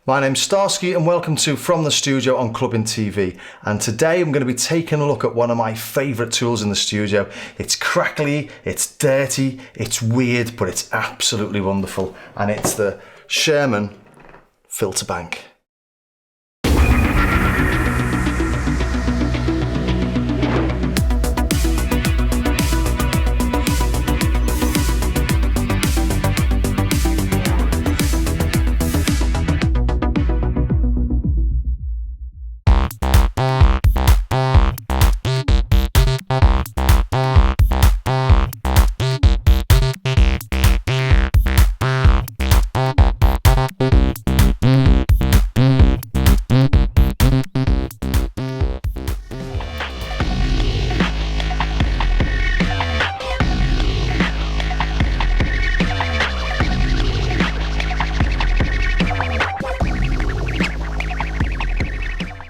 My name's Starsky and welcome to From the Studio on Clubbing TV. And today I'm going to be taking a look at one of my favourite tools in the studio. It's crackly, it's dirty, it's weird, but it's absolutely wonderful. And it's the Sherman FilterBank.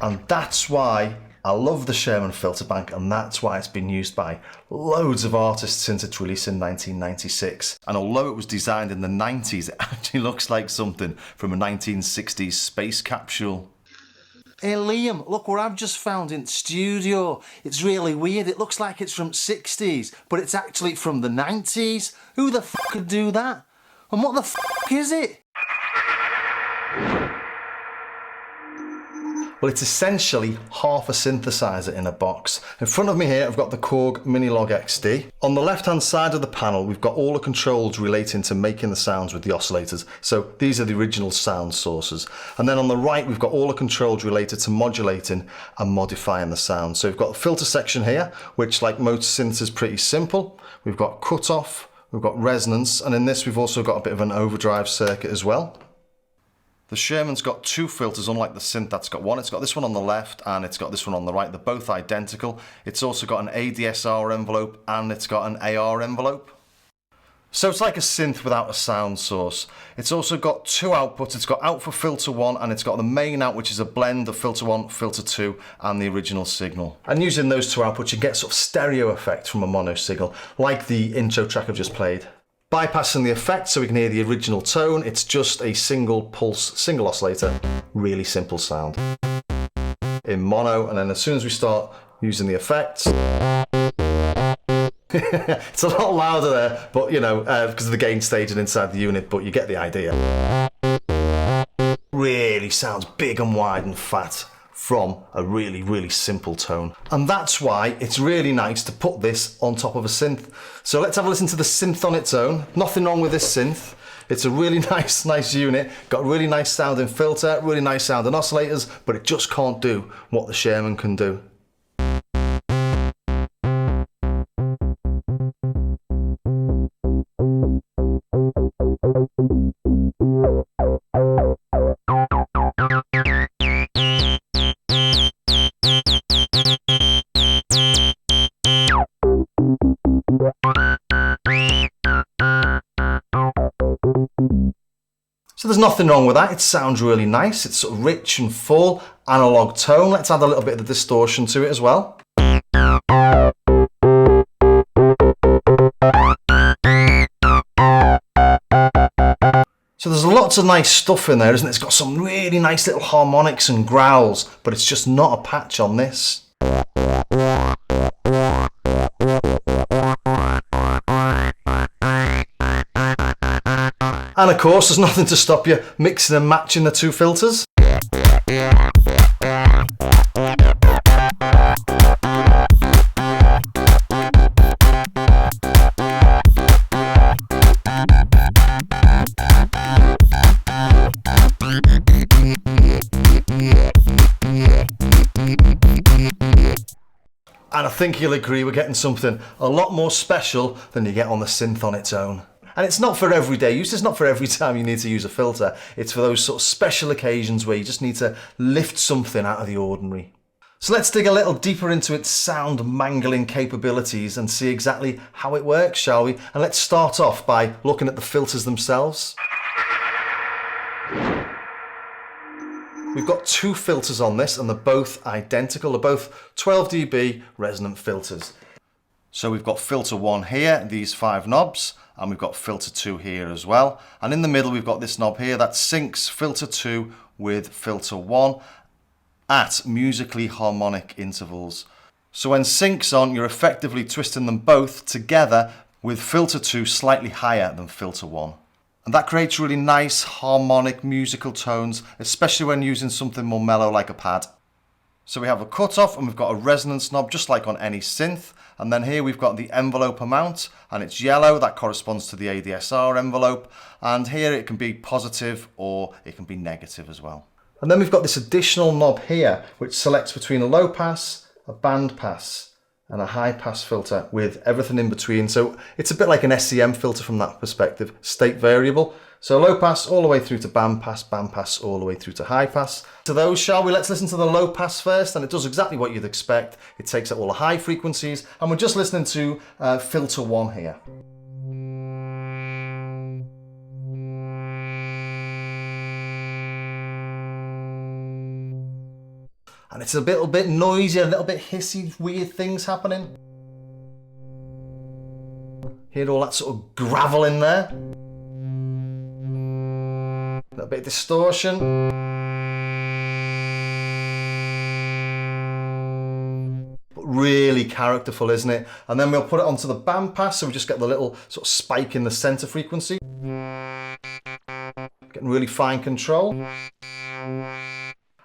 And that's why I love the Sherman FilterBank, and that's why it's been used by loads of artists since its release in 1996. And although it was designed in the 90s, it actually looks like something from a 1960s space capsule. Hey Liam, look what I've just found in the studio. It's really weird. It looks like it's from 60s, but it's actually from the 90s. Who the f*** could do that? And what the f*** is it? Well, it's essentially half a synthesizer in a box. In front of me here, I've got the Korg Minilog XD. On the left-hand side of the panel, we've got all the controls relating to making the sounds with the oscillators. So these are the original sound sources. And then on the right, we've got all the controls related to modulating and modifying the sound. So we've got the filter section here, which like most synths is pretty simple. We've got cutoff, we've got resonance, and in this, we've also got a bit of an overdrive circuit as well. The Sherman's got two filters, unlike the synth that's got one. It's got this one on the left and it's got this one on the right. They're both identical. It's also got an ADSR envelope and it's got an AR envelope. So it's like a synth without a sound source. It's also got two outputs. It's got out for filter 1 and it's got the main out, which is a blend of filter 1, filter 2 and the original signal. And using those two outputs, you get sort of stereo effect from a mono signal, like the intro track I've just played. Bypassing the effect so we can hear the original tone, it's just a single pulse, single oscillator, really simple sound. In mono, and then as soon as we start using the effects, it's a lot louder there, but you know, because of the gain staging inside the unit, but you get the idea. Really sounds big and wide and fat from a really, really simple tone. And that's why it's really nice to put this on top of a synth. So let's have a listen to the synth on its own. Nothing wrong with this synth. It's a really nice unit. Got a really nice sounding filter, really nice sounding oscillators, but it just can't do what the Sherman can do. So there's nothing wrong with that. It sounds really nice. It's sort of rich and full, analog tone. Let's add a little bit of the distortion to it as well. So there's lots of nice stuff in there, isn't it? It's got some really nice little harmonics and growls, but it's just not a patch on this. And of course, there's nothing to stop you mixing and matching the two filters. And I think you'll agree we're getting something a lot more special than you get on the synth on its own. And it's not for everyday use, it's not for every time you need to use a filter. It's for those sort of special occasions where you just need to lift something out of the ordinary. So let's dig a little deeper into its sound mangling capabilities and see exactly how it works, shall we? And let's start off by looking at the filters themselves. We've got two filters on this and they're both identical. They're both 12 dB resonant filters. So we've got filter 1 here, these 5 knobs, and we've got filter 2 here as well. And in the middle we've got this knob here that syncs filter 2 with filter 1 at musically harmonic intervals. So when sync's on, you're effectively twisting them both together with filter 2 slightly higher than filter 1. And that creates really nice harmonic musical tones, especially when using something more mellow like a pad. So we have a cutoff and we've got a resonance knob just like on any synth. And then here we've got the envelope amount and it's yellow, that corresponds to the ADSR envelope. And here it can be positive or it can be negative as well. And then we've got this additional knob here which selects between a low pass, a band pass and a high pass filter with everything in between. So it's a bit like an SEM filter from that perspective, state variable. So low pass all the way through to band pass all the way through to high pass. To those, shall we? Let's listen to the low pass first, and it does exactly what you'd expect. It takes out all the high frequencies, and we're just listening to filter 1 here. And it's a little bit noisy, a little bit hissy, weird things happening. Hear all that sort of gravel in there. A little bit of distortion. But really characterful, isn't it? And then we'll put it onto the band pass, so we just get the little sort of spike in the center frequency. Getting really fine control.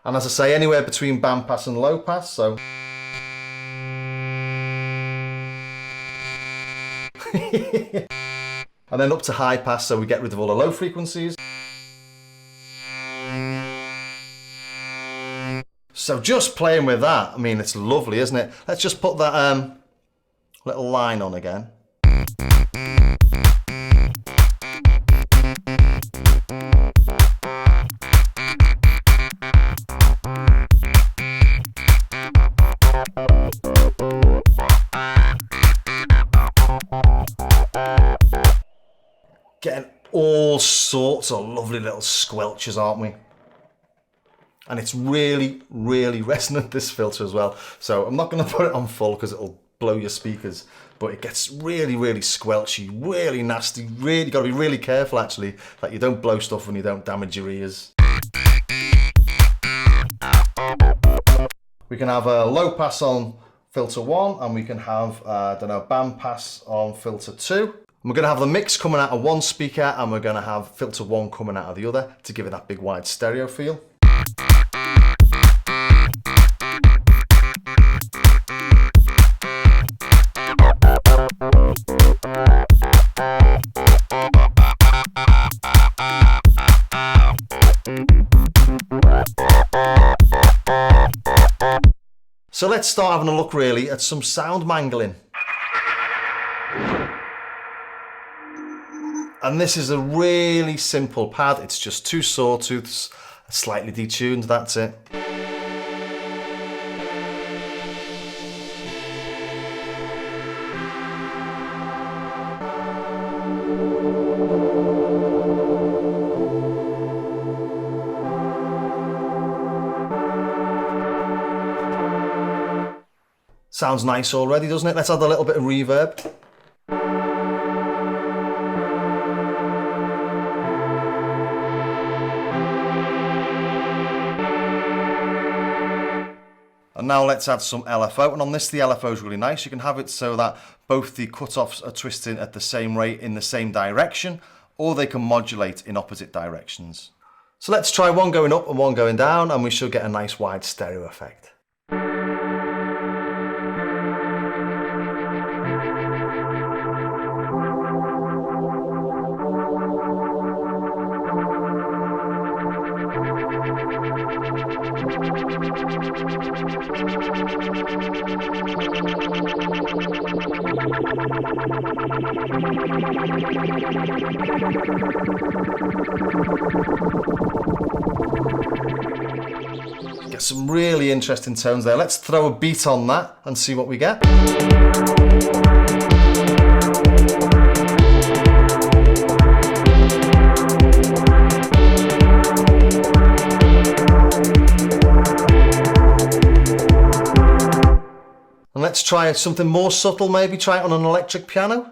And as I say, anywhere between band pass and low pass, so. And then up to high pass, so we get rid of all the low frequencies. So just playing with that, I mean, it's lovely, isn't it? Let's just put that little line on again. Getting all sorts of lovely little squelches, aren't we? And it's really, really resonant, this filter as well. So I'm not going to put it on full because it'll blow your speakers, but it gets really, really squelchy, really nasty. Really got to be really careful actually that you don't blow stuff and you don't damage your ears. We can have a low pass on filter 1 and we can have, I don't know, band pass on filter 2. And we're going to have the mix coming out of one speaker and we're going to have filter 1 coming out of the other to give it that big wide stereo feel. So let's start having a look really at some sound mangling. And this is a really simple pad. It's just 2 sawtooths, slightly detuned, that's it. Sounds nice already, doesn't it? Let's add a little bit of reverb. And now let's add some LFO, and on this the LFO is really nice. You can have it so that both the cutoffs are twisting at the same rate in the same direction, or they can modulate in opposite directions. So let's try one going up and one going down, and we should get a nice wide stereo effect. Get some really interesting tones there. Let's throw a beat on that and see what we get. let's try something more subtle maybe, try it on an electric piano.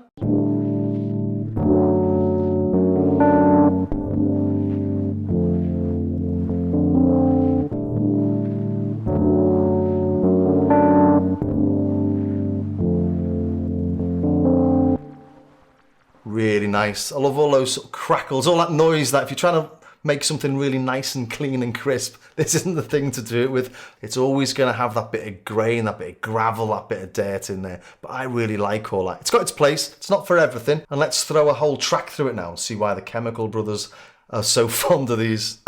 Really nice. I love all those sort of crackles, all that noise that if you're trying to make something really nice and clean and crisp, this isn't the thing to do it with. It's always going to have that bit of grain, that bit of gravel, that bit of dirt in there. But I really like all that. It's got its place. It's not for everything. And let's throw a whole track through it now and see why the Chemical Brothers are so fond of these.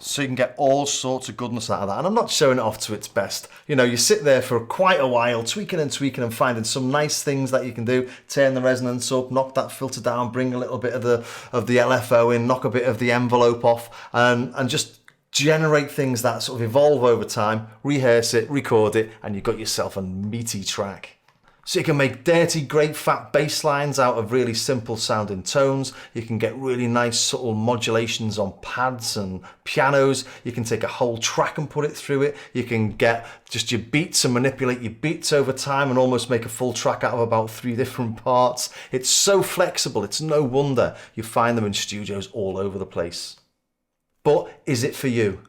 So you can get all sorts of goodness out of that. And I'm not showing it off to its best. You know, you sit there for quite a while, tweaking and finding some nice things that you can do. Turn the resonance up, knock that filter down, bring a little bit of the LFO in, knock a bit of the envelope off, and just generate things that sort of evolve over time, rehearse it, record it, and you've got yourself a meaty track. So you can make dirty, great fat bass lines out of really simple sounding tones. You can get really nice subtle modulations on pads and pianos. You can take a whole track and put it through it. You can get just your beats and manipulate your beats over time and almost make a full track out of about 3 different parts. It's so flexible, it's no wonder you find them in studios all over the place. But is it for you?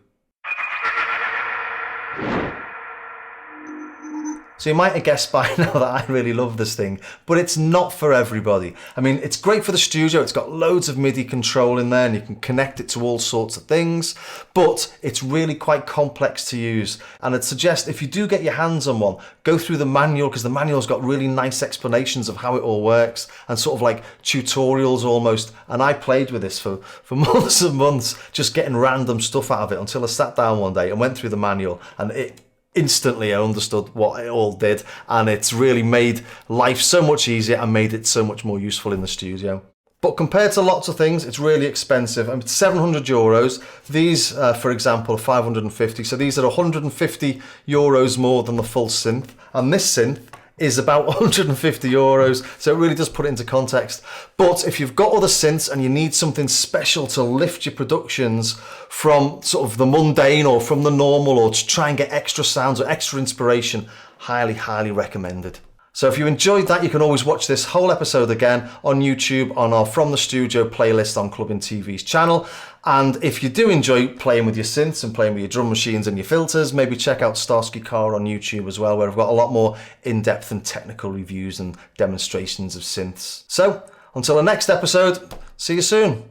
So you might have guessed by now that I really love this thing, but it's not for everybody. I mean, it's great for the studio. It's got loads of MIDI control in there and you can connect it to all sorts of things, but it's really quite complex to use. And I'd suggest if you do get your hands on one, go through the manual, because the manual's got really nice explanations of how it all works and sort of like tutorials almost. And I played with this for months and months, just getting random stuff out of it until I sat down one day and went through the manual, and instantly I understood what it all did, and it's really made life so much easier and made it so much more useful in the studio. But compared to lots of things, it's really expensive. I mean, it's €700. These, for example, are 550. So these are 150 euros more than the full synth. And this synth is about 150 euros. So it really does put it into context. But if you've got other synths and you need something special to lift your productions from sort of the mundane or from the normal, or to try and get extra sounds or extra inspiration, highly, highly recommended. So if you enjoyed that, you can always watch this whole episode again on YouTube on our From the Studio playlist on Clubbing TV's channel. And if you do enjoy playing with your synths and playing with your drum machines and your filters, maybe check out Starsky Carr on YouTube as well, where I've got a lot more in-depth and technical reviews and demonstrations of synths. So until the next episode, see you soon.